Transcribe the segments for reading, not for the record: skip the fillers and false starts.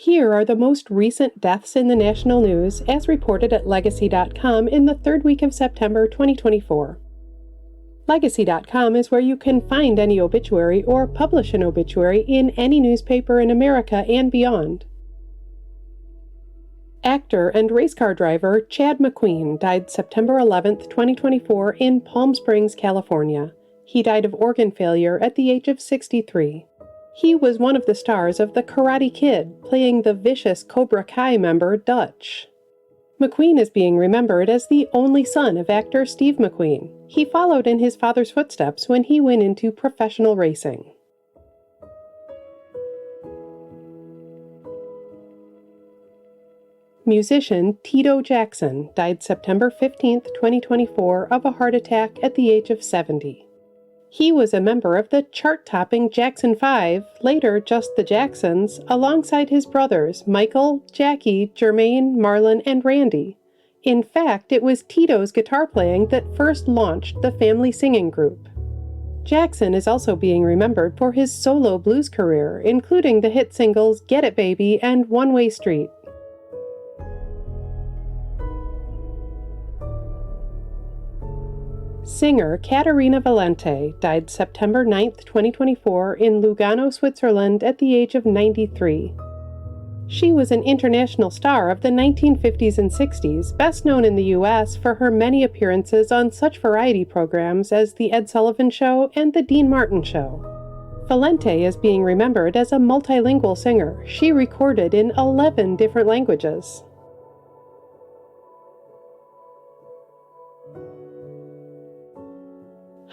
Here are the most recent deaths in the national news as reported at Legacy.com in the third week of September 2024. Legacy.com is where you can find any obituary or publish an obituary in any newspaper in America and beyond. Actor and race car driver Chad McQueen died September 11, 2024 in Palm Springs, California. He died of organ failure at the age of 63. He was one of the stars of The Karate Kid, playing the vicious Cobra Kai member Dutch. McQueen is being remembered as the only son of actor Steve McQueen. He followed in his father's footsteps when he went into professional racing. Musician Tito Jackson died September 15, 2024 of a heart attack at the age of 70. He was a member of the chart-topping Jackson 5, later just the Jacksons, alongside his brothers Michael, Jackie, Jermaine, Marlon, and Randy. In fact, it was Tito's guitar playing that first launched the family singing group. Jackson is also being remembered for his solo blues career, including the hit singles Get It Baby and One Way Street. Singer Caterina Valente died September 9, 2024 in Lugano, Switzerland at the age of 93. She was an international star of the 1950s and 60s, best known in the U.S. for her many appearances on such variety programs as The Ed Sullivan Show and The Dean Martin Show. Valente is being remembered as a multilingual singer. She recorded in 11 different languages.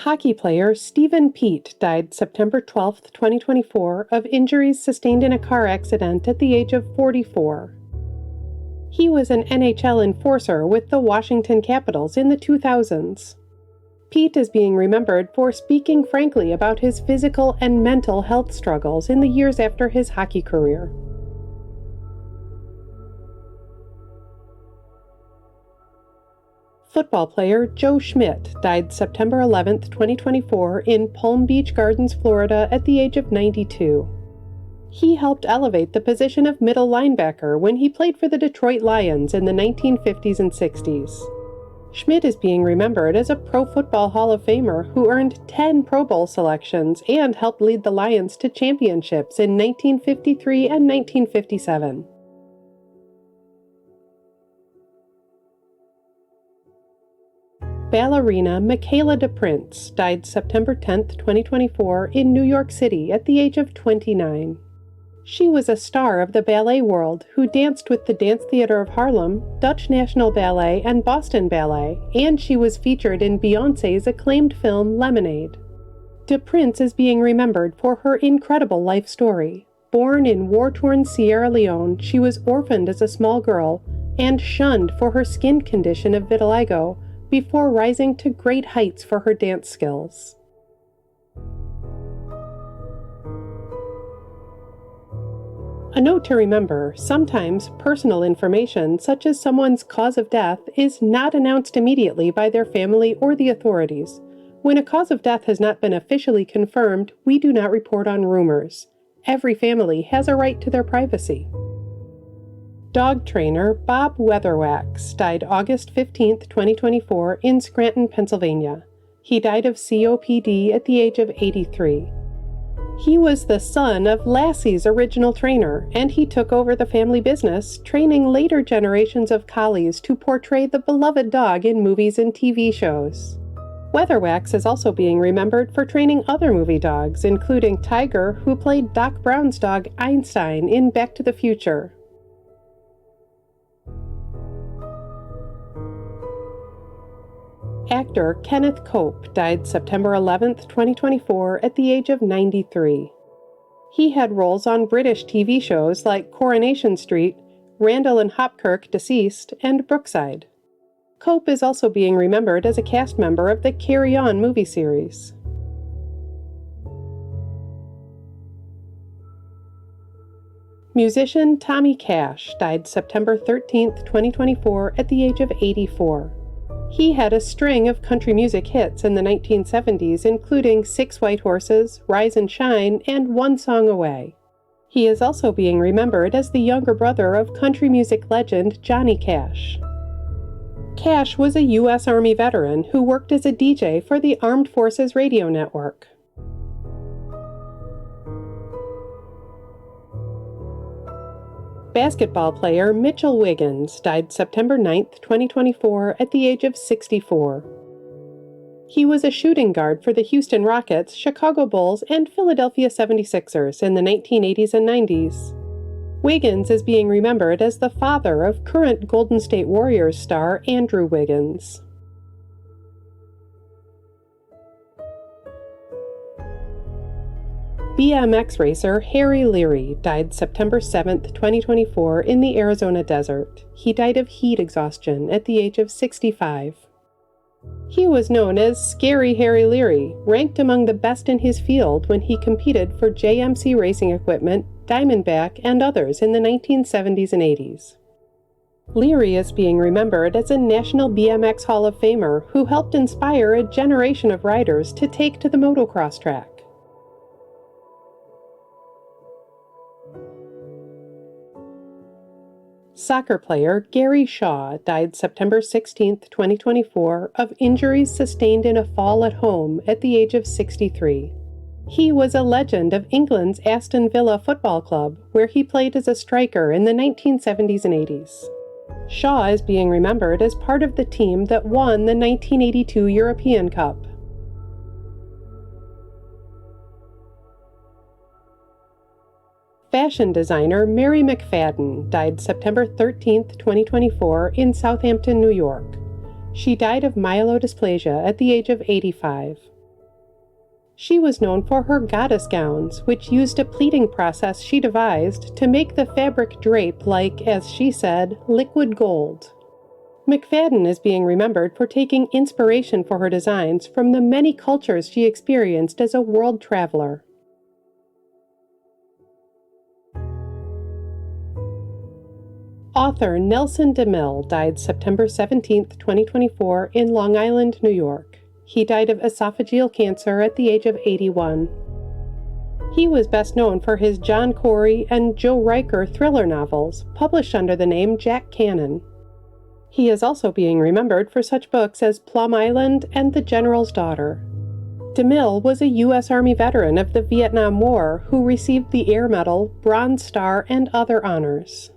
Hockey player Stephen Peat died September 12, 2024, of injuries sustained in a car accident at the age of 44. He was an NHL enforcer with the Washington Capitals in the 2000s. Peat is being remembered for speaking frankly about his physical and mental health struggles in the years after his hockey career. Football player Joe Schmidt died September 11, 2024 in Palm Beach Gardens, Florida at the age of 92. He helped elevate the position of middle linebacker when he played for the Detroit Lions in the 1950s and 60s. Schmidt is being remembered as a Pro Football Hall of Famer who earned 10 Pro Bowl selections and helped lead the Lions to championships in 1953 and 1957. Ballerina Michaela DePrince died September 10, 2024 in New York City at the age of 29. She was a star of the ballet world who danced with the Dance Theater of Harlem, Dutch National Ballet, and Boston Ballet, and she was featured in Beyoncé's acclaimed film Lemonade. DePrince is being remembered for her incredible life story. Born in war-torn Sierra Leone, she was orphaned as a small girl and shunned for her skin condition of vitiligo, before rising to great heights for her dance skills. A note to remember, sometimes personal information, such as someone's cause of death, is not announced immediately by their family or the authorities. When a cause of death has not been officially confirmed, we do not report on rumors. Every family has a right to their privacy. Dog trainer Bob Weatherwax died August 15, 2024 in Scranton, Pennsylvania. He died of COPD at the age of 83. He was the son of Lassie's original trainer, and he took over the family business, training later generations of collies to portray the beloved dog in movies and TV shows. Weatherwax is also being remembered for training other movie dogs, including Tiger, who played Doc Brown's dog Einstein in Back to the Future. Actor Kenneth Cope died September 11, 2024 at the age of 93. He had roles on British TV shows like Coronation Street, Randall and Hopkirk Deceased, and Brookside. Cope is also being remembered as a cast member of the Carry On movie series. Musician Tommy Cash died September 13, 2024 at the age of 84. He had a string of country music hits in the 1970s, including Six White Horses, Rise and Shine, and One Song Away. He is also being remembered as the younger brother of country music legend Johnny Cash. Cash was a U.S. Army veteran who worked as a DJ for the Armed Forces Radio Network. Basketball player Mitchell Wiggins died September 9, 2024, at the age of 64. He was a shooting guard for the Houston Rockets, Chicago Bulls, and Philadelphia 76ers in the 1980s and 90s. Wiggins is being remembered as the father of current Golden State Warriors star Andrew Wiggins. BMX racer Harry Leary died September 7, 2024, in the Arizona desert. He died of heat exhaustion at the age of 65. He was known as Scary Harry Leary, ranked among the best in his field when he competed for JMC Racing Equipment, Diamondback, and others in the 1970s and 80s. Leary is being remembered as a National BMX Hall of Famer who helped inspire a generation of riders to take to the motocross track. Soccer player Gary Shaw died September 16, 2024, of injuries sustained in a fall at home at the age of 63. He was a legend of England's Aston Villa football club, where he played as a striker in the 1970s and 80s. Shaw is being remembered as part of the team that won the 1982 European Cup. Fashion designer Mary McFadden died September 13, 2024, in Southampton, New York. She died of myelodysplasia at the age of 85. She was known for her goddess gowns, which used a pleating process she devised to make the fabric drape like, as she said, liquid gold. McFadden is being remembered for taking inspiration for her designs from the many cultures she experienced as a world traveler. Author Nelson DeMille died September 17, 2024, in Long Island, New York. He died of esophageal cancer at the age of 81. He was best known for his John Corey and Joe Riker thriller novels, published under the name Jack Cannon. He is also being remembered for such books as Plum Island and The General's Daughter. DeMille was a U.S. Army veteran of the Vietnam War who received the Air Medal, Bronze Star, and other honors.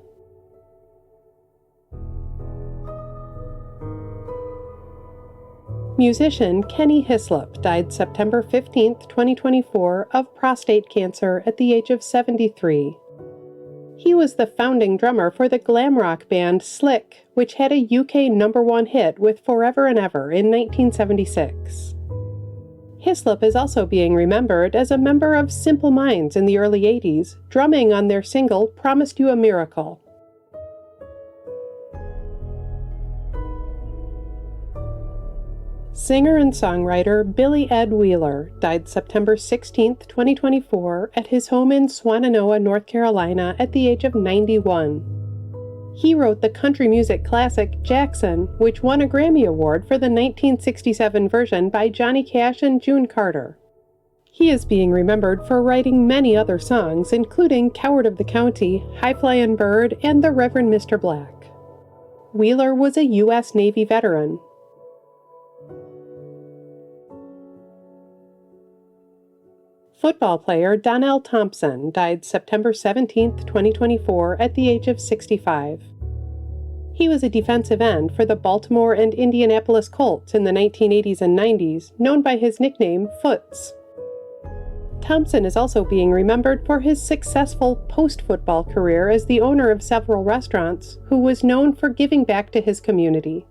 Musician Kenny Hyslop died September 15, 2024, of prostate cancer at the age of 73. He was the founding drummer for the glam rock band Slik, which had a UK #1 hit with Forever and Ever in 1976. Hyslop is also being remembered as a member of Simple Minds in the early 80s, drumming on their single Promised You a Miracle. Singer and songwriter Billy Edd Wheeler died September 16, 2024, at his home in Swannanoa, North Carolina, at the age of 91. He wrote the country music classic Jackson, which won a Grammy Award for the 1967 version by Johnny Cash and June Carter. He is being remembered for writing many other songs, including Coward of the County, High Flyin' Bird, and The Reverend Mr. Black. Wheeler was a U.S. Navy veteran. Football player Donnell Thompson died September 17, 2024, at the age of 65. He was a defensive end for the Baltimore and Indianapolis Colts in the 1980s and 90s, known by his nickname Foots. Thompson is also being remembered for his successful post-football career as the owner of several restaurants, who was known for giving back to his community.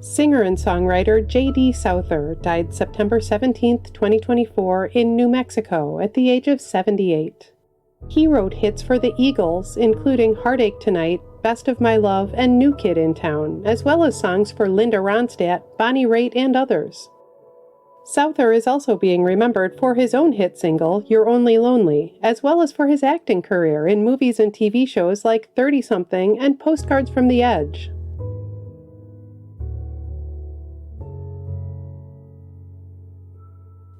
Singer and songwriter J.D. Souther died September 17, 2024, in New Mexico at the age of 78. He wrote hits for the Eagles, including Heartache Tonight, Best of My Love, and New Kid in Town, as well as songs for Linda Ronstadt, Bonnie Raitt, and others. Souther is also being remembered for his own hit single, You're Only Lonely, as well as for his acting career in movies and TV shows like 30-something and Postcards from the Edge.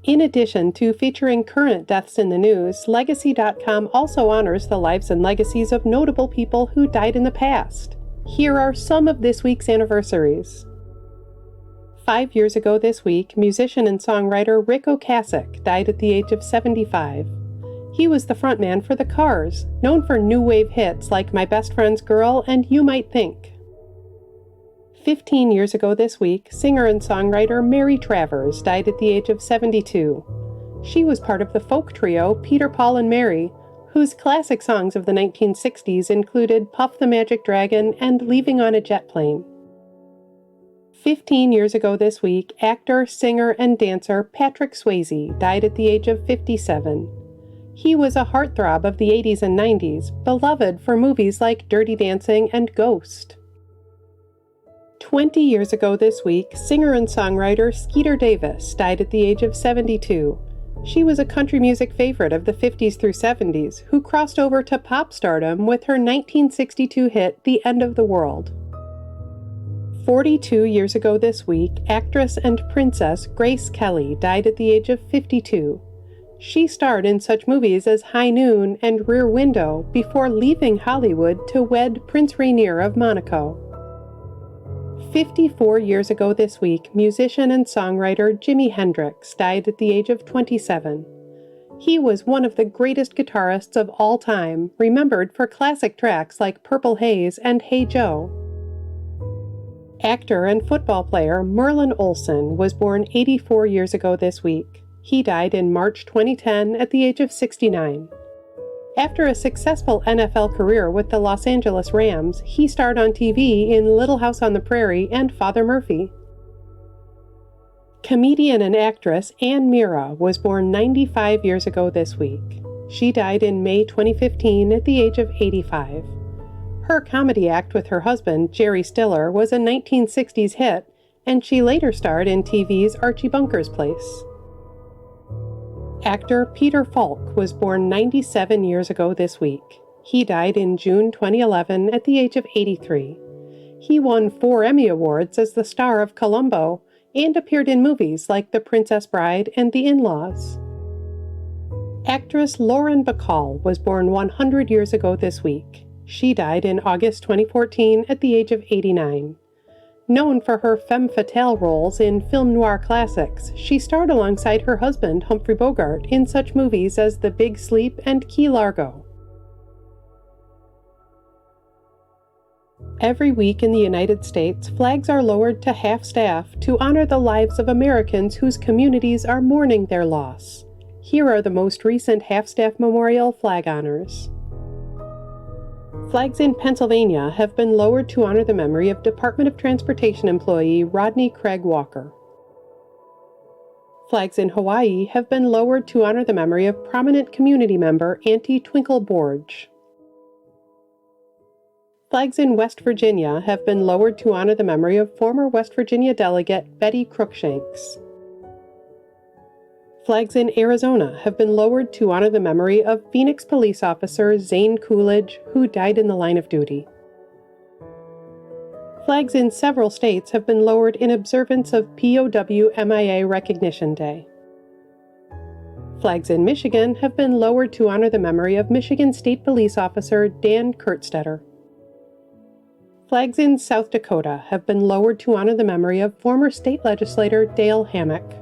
In addition to featuring current deaths in the news, Legacy.com also honors the lives and legacies of notable people who died in the past. Here are some of this week's anniversaries. 5 years ago this week, musician and songwriter Rick Ocasek died at the age of 75. He was the frontman for The Cars, known for new wave hits like My Best Friend's Girl and You Might Think. 15 years ago this week, singer and songwriter Mary Travers died at the age of 72. She was part of the folk trio Peter, Paul, and Mary, whose classic songs of the 1960s included Puff the Magic Dragon and Leaving on a Jet Plane. 15 years ago this week, actor, singer, and dancer Patrick Swayze died at the age of 57. He was a heartthrob of the 80s and 90s, beloved for movies like Dirty Dancing and Ghost. 20 years ago this week, singer and songwriter Skeeter Davis died at the age of 72. She was a country music favorite of the 50s through 70s, who crossed over to pop stardom with her 1962 hit The End of the World. 42 years ago this week, actress and princess Grace Kelly died at the age of 52. She starred in such movies as High Noon and Rear Window before leaving Hollywood to wed Prince Rainier of Monaco. 54 years ago this week, musician and songwriter Jimi Hendrix died at the age of 27. He was one of the greatest guitarists of all time, remembered for classic tracks like Purple Haze and Hey Joe. Actor and football player Merlin Olsen was born 84 years ago this week. He died in March 2010 at the age of 69. After a successful NFL career with the Los Angeles Rams, he starred on TV in Little House on the Prairie and Father Murphy. Comedian and actress Ann Mira was born 95 years ago this week. She died in May 2015 at the age of 85. Her comedy act with her husband, Jerry Stiller, was a 1960s hit, and she later starred in TV's Archie Bunker's Place. Actor Peter Falk was born 97 years ago this week. He died in June 2011 at the age of 83. He won 4 Emmy Awards as the star of Columbo and appeared in movies like The Princess Bride and The In-Laws. Actress Lauren Bacall was born 100 years ago this week. She died in August 2014 at the age of 89. Known for her femme fatale roles in film noir classics, she starred alongside her husband Humphrey Bogart in such movies as The Big Sleep and Key Largo. Every week in the United States, flags are lowered to half-staff to honor the lives of Americans whose communities are mourning their loss. Here are the most recent half-staff memorial flag honors. Flags in Pennsylvania have been lowered to honor the memory of Department of Transportation employee Rodney Craig Walker. Flags in Hawaii have been lowered to honor the memory of prominent community member Auntie Twinkle Borge. Flags in West Virginia have been lowered to honor the memory of former West Virginia delegate Betty Cruikshanks. Flags in Arizona have been lowered to honor the memory of Phoenix police officer Zane Coolidge, who died in the line of duty. Flags in several states have been lowered in observance of POW MIA Recognition Day. Flags in Michigan have been lowered to honor the memory of Michigan State Police Officer Dan Kurtstetter. Flags in South Dakota have been lowered to honor the memory of former state legislator Dale Hammack.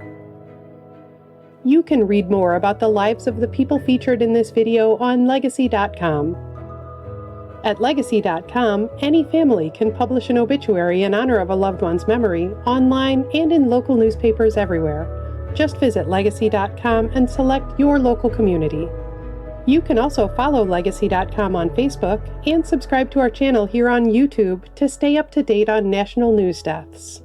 You can read more about the lives of the people featured in this video on Legacy.com. At Legacy.com, any family can publish an obituary in honor of a loved one's memory online and in local newspapers everywhere. Just visit Legacy.com and select your local community. You can also follow Legacy.com on Facebook and subscribe to our channel here on YouTube to stay up to date on national news deaths.